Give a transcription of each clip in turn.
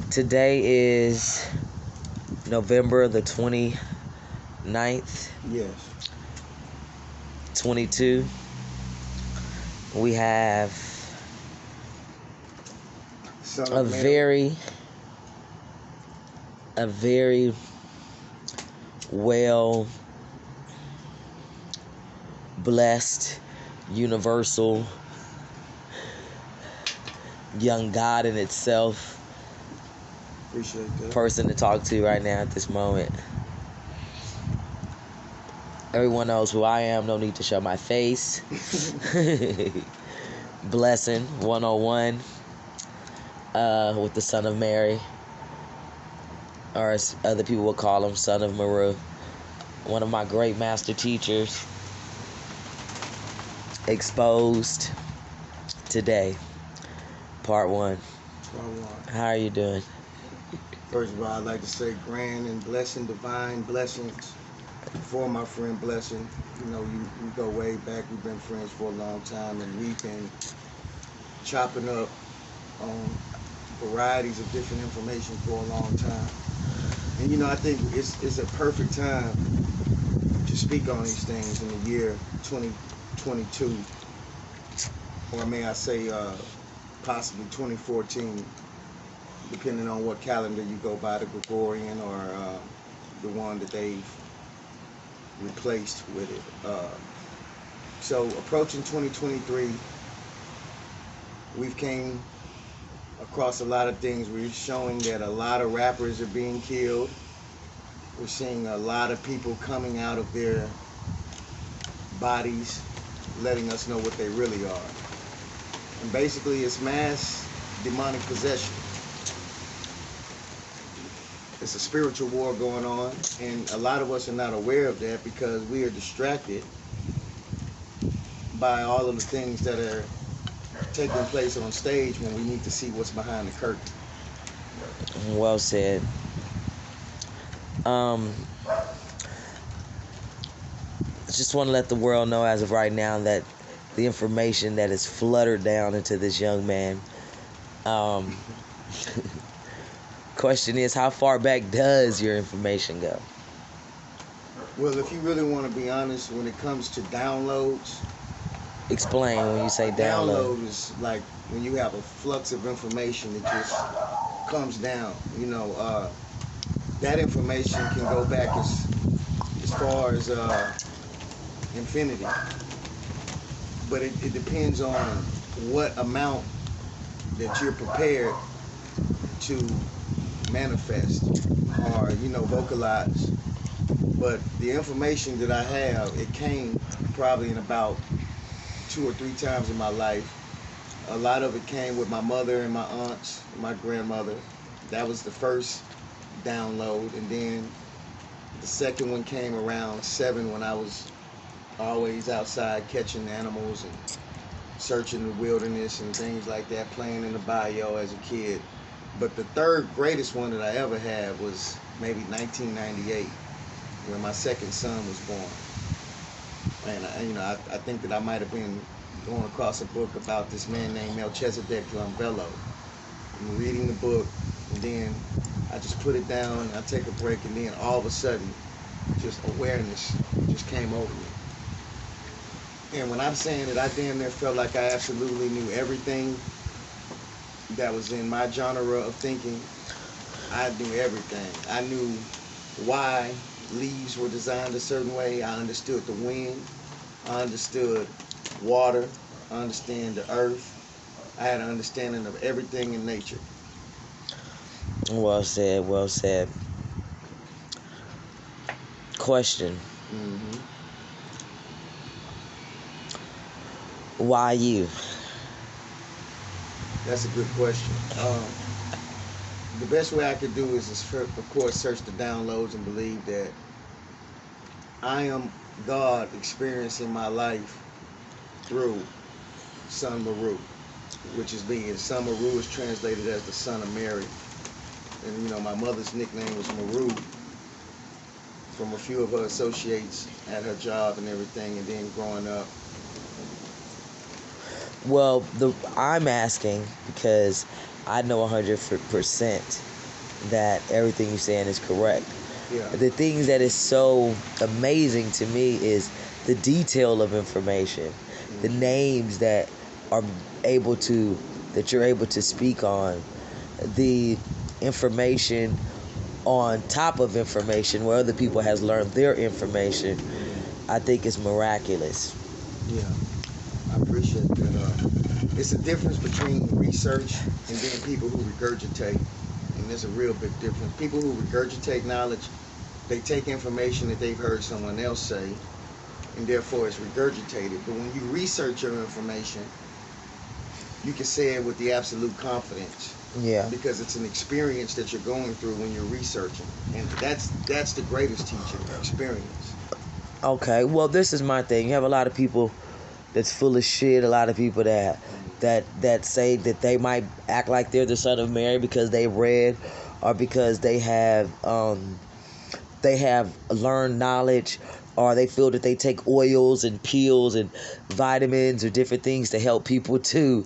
Today is November the 29th, Yes. 22. We have Son a of Mary. very well blessed, universal young God in itself Appreciate that. person to talk to right now at this moment. Everyone knows who I am, no need to show my face. Blessing 101 with the Son of Mary, or as other people will call him, Sun.Maru. One of my great master teachers, exposed today, part 1. How are you doing? First of all, I'd like to say grand and blessing, divine blessings for my friend Blessing. You know, you go way back. We've been friends for a long time, and we've been chopping up on varieties of different information for a long time. And you know, I think it's a perfect time to speak on these things in the year 2022, or may I say, possibly 2014, depending on what calendar you go by, the Gregorian or the one that they've replaced with it. So approaching 2023, we've came across a lot of things. We're showing that a lot of rappers are being killed. We're seeing a lot of people coming out of their bodies, letting us know what they really are. And basically, it's mass demonic possession. It's a spiritual war going on, and a lot of us are not aware of that because we are distracted by all of the things that are taking place on stage when we need to see what's behind the curtain. Well said. Just want to let the world know as of right now that the information that is fluttered down into this young man. Question is, how far back does your information go? Well, if you really want to be honest, when it comes to downloads, Explain when you say download. download is like when you have a flux of information that just comes down. You know, that information can go back as far as infinity, but it depends on what amount that you're prepared to manifest or vocalize. But the information that I have, it came probably in about 2 or 3 times in my life. A lot of it came with my mother and my aunts, and my grandmother. That was the first download, and then the second one came around 7 when I was always outside catching animals and searching the wilderness and things like that, playing in the bayou as a kid. But the third greatest one that I ever had was maybe 1998, when my second son was born. And I think that I might have been going across a book about this man named Melchizedek Drumbello. I'm reading the book, and then I just put it down, I take a break, and then all of a sudden, just awareness just came over me. And when I'm saying that, I damn near felt like I absolutely knew everything that was in my genre of thinking. I knew everything. I knew why leaves were designed a certain way. I understood the wind. I understood water. I understand the earth. I had an understanding of everything in nature. Well said, well said. Question. Mm-hmm. Why you? That's a good question. The best way I could do is, of course, search the downloads and believe that I am God experiencing my life through Sun.Maru, which is being Sun.Maru is translated as the Son of Mary. And my mother's nickname was Maru from a few of her associates at her job and everything, and then growing up. Well, I'm asking because I know 100% that everything you're saying is correct. Yeah. The things that is so amazing to me is the detail of information, the names that are that you're able to speak on, the information on top of information where other people has learned their information. I think it's miraculous. Yeah, I appreciate that. It's a difference between research and then people who regurgitate, and there's a real big difference. People who regurgitate knowledge, they take information that they've heard someone else say, and therefore it's regurgitated. But when you research your information, you can say it with the absolute confidence. Yeah. Because it's an experience that you're going through when you're researching, and that's the greatest teacher, experience. Okay, well, this is my thing. You have a lot of people that's full of shit. A lot of people that say that they might act like they're the son of Mary because they read, or because they have learned knowledge, or they feel that they take oils and pills and vitamins or different things to help people too.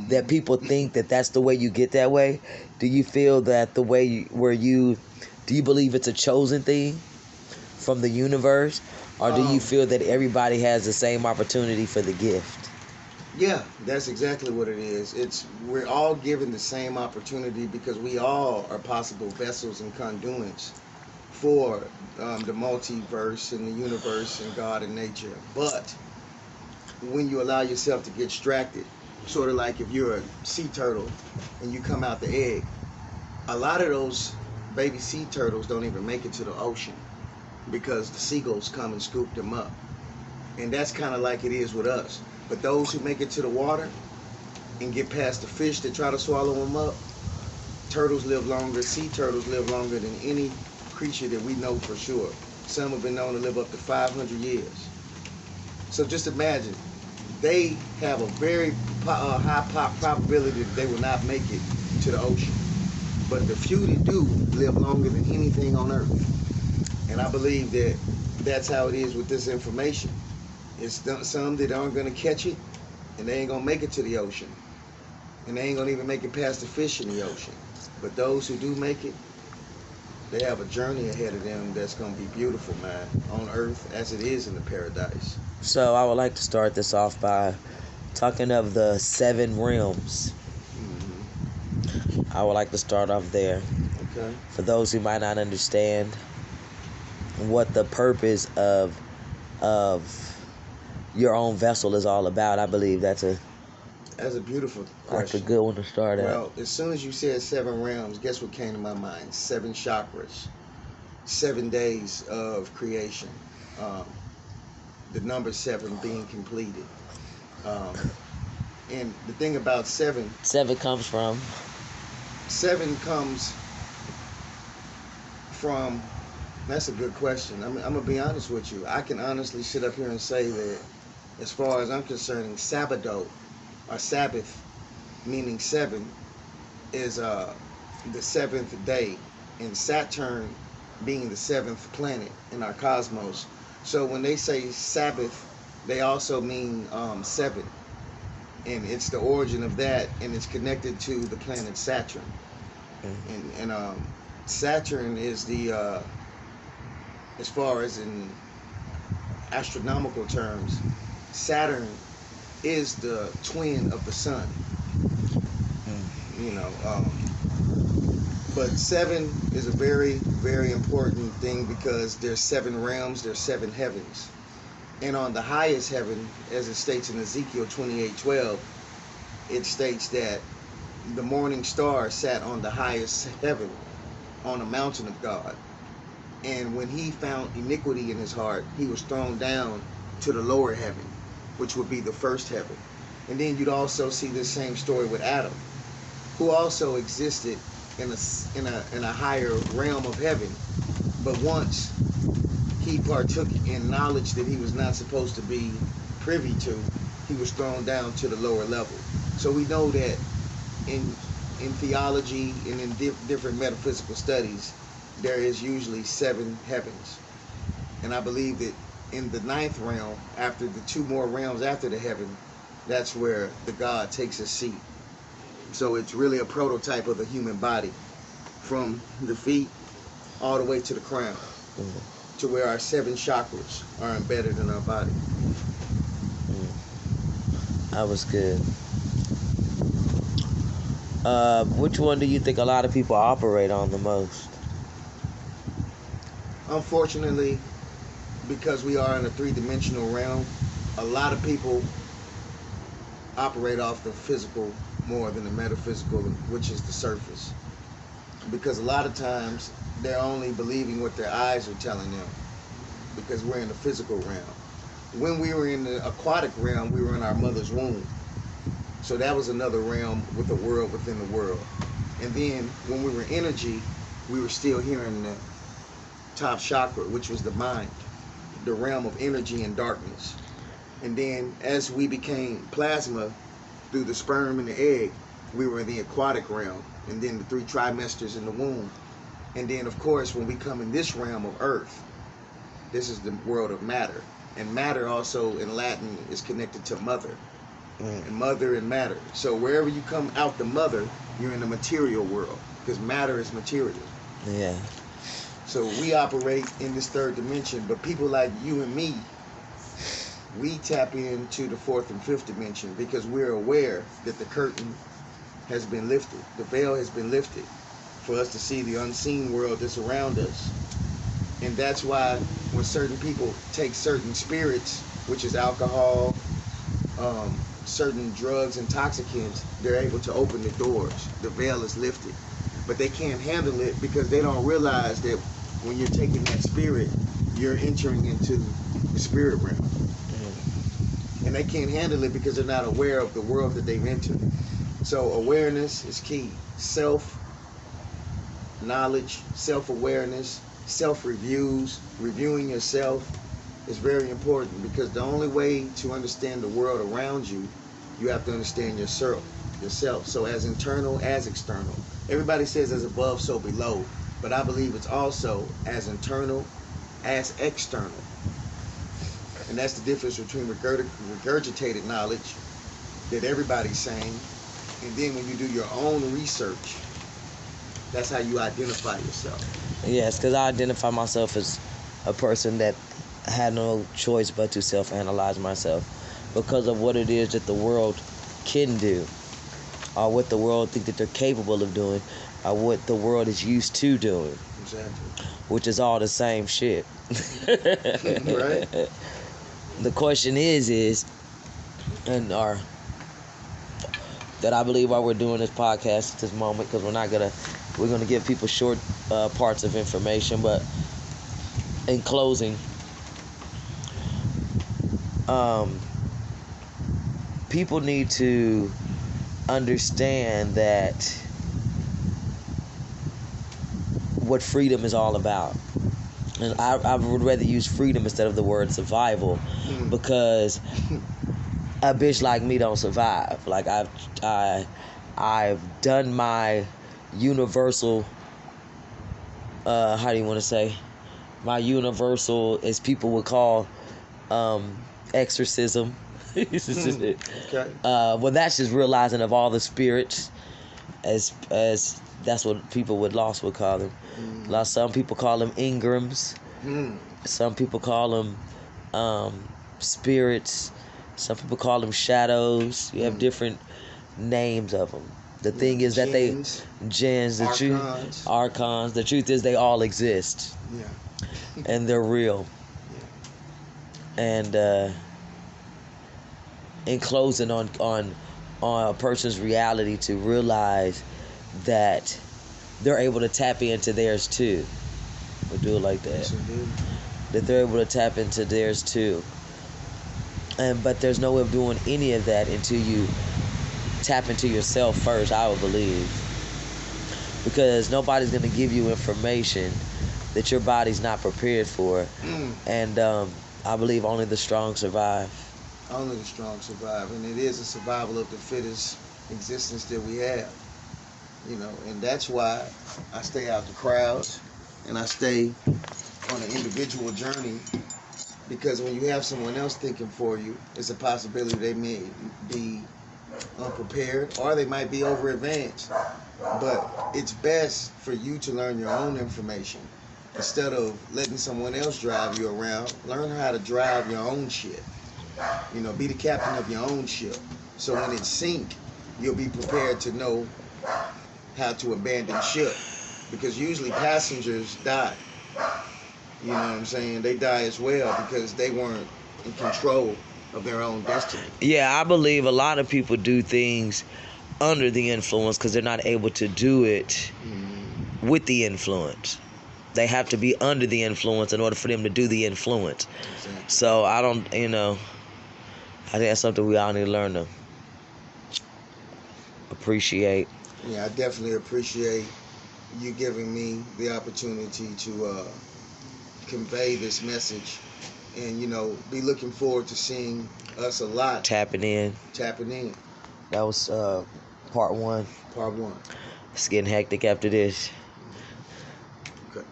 That people think that that's the way you get that way. Do you feel that the way do you believe it's a chosen thing from the universe, or do you feel that everybody has the same opportunity for the gift? Yeah, that's exactly what it is. We're all given the same opportunity because we all are possible vessels and conduits for the multiverse and the universe and God and nature. But when you allow yourself to get distracted, sort of like if you're a sea turtle and you come out the egg, a lot of those baby sea turtles don't even make it to the ocean because the seagulls come and scoop them up. And that's kind of like it is with us. But those who make it to the water and get past the fish that try to swallow them up, turtles live longer, sea turtles live longer than any creature that we know for sure. Some have been known to live up to 500 years. So just imagine, they have a very high probability that they will not make it to the ocean. But the few that do live longer than anything on earth. And I believe that that's how it is with this information. It's some that aren't going to catch it, and they ain't going to make it to the ocean. And they ain't going to even make it past the fish in the ocean. But those who do make it, they have a journey ahead of them that's going to be beautiful, man, on earth as it is in the paradise. So I would like to start this off by talking of the 7 realms. I would like to start off there. Okay. For those who might not understand what the purpose of your own vessel is all about, I believe that's a beautiful question. That's a good one to start at. Well, as soon as you said 7 realms, guess what came to my mind? 7 chakras, 7 days of creation. The number 7 being completed. And the thing about 7 comes from? 7 comes from, that's a good question. I'm going to be honest with you. I can honestly sit up here and say that as far as I'm concerned, Sabbath, or Sabbath, meaning 7, is the 7th day, and Saturn being the 7th planet in our cosmos. So when they say Sabbath, they also mean 7, and it's the origin of that, and it's connected to the planet Saturn. And Saturn is the as far as in astronomical terms, Saturn is the twin of the sun. You know, but 7 is a very, very important thing because there's 7 realms, there's 7 heavens. And on the highest heaven, as it states in Ezekiel 28:12, it states that the morning star sat on the highest heaven, on a mountain of God. And when he found iniquity in his heart, he was thrown down to the lower heaven, which would be the first heaven. And then you'd also see this same story with Adam, who also existed in a higher realm of heaven. But once he partook in knowledge that he was not supposed to be privy to, he was thrown down to the lower level. So we know that in theology and in different metaphysical studies, there is usually 7 heavens. And I believe that in the 9th realm, after the 2 more realms after the heaven, that's where the God takes a seat. So it's really a prototype of the human body, from the feet all the way to the crown, to where our 7 chakras are embedded in our body. That was good. Which one do you think a lot of people operate on the most? Unfortunately, because we are in a 3-dimensional realm, a lot of people operate off the physical more than the metaphysical, which is the surface. Because a lot of times they're only believing what their eyes are telling them, because we're in the physical realm. When we were in the aquatic realm, we were in our mother's womb. So that was another realm with a world within the world. And then when we were energy, we were still here in the top chakra, which was the mind, the realm of energy and darkness. And then as we became plasma through the sperm and the egg, we were in the aquatic realm, and then the 3 trimesters in the womb. And then, of course, when we come in this realm of earth, this is the world of matter. And matter also in Latin is connected to mother. And mother and matter. So wherever you come out the mother, you're in the material world, because matter is material. Yeah. So we operate in this 3rd dimension, but people like you and me, we tap into the 4th and 5th dimension, because we're aware that the curtain has been lifted. The veil has been lifted for us to see the unseen world that's around us. And that's why when certain people take certain spirits, which is alcohol, certain drugs, intoxicants, they're able to open the doors. The veil is lifted. But they can't handle it because they don't realize that when you're taking that spirit, you're entering into the spirit realm. And they can't handle it because they're not aware of the world that they've entered. So awareness is key. Self-knowledge, self-awareness, self-reviews, reviewing yourself is very important, because the only way to understand the world around you, you have to understand yourself. So as internal as external. Everybody says as above, so below. But I believe it's also as internal as external. And that's the difference between regurgitated knowledge that everybody's saying, and then when you do your own research, that's how you identify yourself. Yes, because I identify myself as a person that had no choice but to self-analyze myself because of what it is that the world can do, or what the world think that they're capable of doing, or what the world is used to doing. Exactly. Which is all the same shit. Right. The question is, and that I believe why we're doing this podcast at this moment, because we're gonna give people short parts of information, but in closing, people need to understand that what freedom is all about. And I would rather use freedom instead of the word survival, because a bitch like me don't survive. Like I've done my universal, how do you want to say, my universal, as people would call, exorcism. Okay. Well, that's just realizing of all the spirits, as that's what people with lost would call them. Some people call them Ingrams. Some people call them spirits. Some people call them shadows. You have different names of them. The thing is that jinns, archons. The truth is they all exist. Yeah. And they're real. Yeah. And in closing on a person's reality, to realize that they're able to tap into theirs too. We'll do it like that. Yes, indeed. That they're able to tap into theirs too. But there's no way of doing any of that until you tap into yourself first, I would believe. Because nobody's going to give you information that your body's not prepared for. And I believe only the strong survive. Only the strong survive. And it is a survival of the fittest existence that we have. You know, and that's why I stay out the crowds and I stay on an individual journey, because when you have someone else thinking for you, it's a possibility they may be unprepared, or they might be over advanced. But it's best for you to learn your own information instead of letting someone else drive you around. Learn how to drive your own ship. You know, be the captain of your own ship. So when it sink, you'll be prepared to know how to abandon ship. Because usually passengers die. You know what I'm saying? They die as well because they weren't in control of their own destiny. Yeah, I believe a lot of people do things under the influence because they're not able to do it with the influence. They have to be under the influence in order for them to do the influence. Exactly. So I don't, I think that's something we all need to learn to appreciate. Yeah, I definitely appreciate you giving me the opportunity to convey this message, and be looking forward to seeing us a lot Tapping in. That was part one. Part one. It's getting hectic after this. Okay.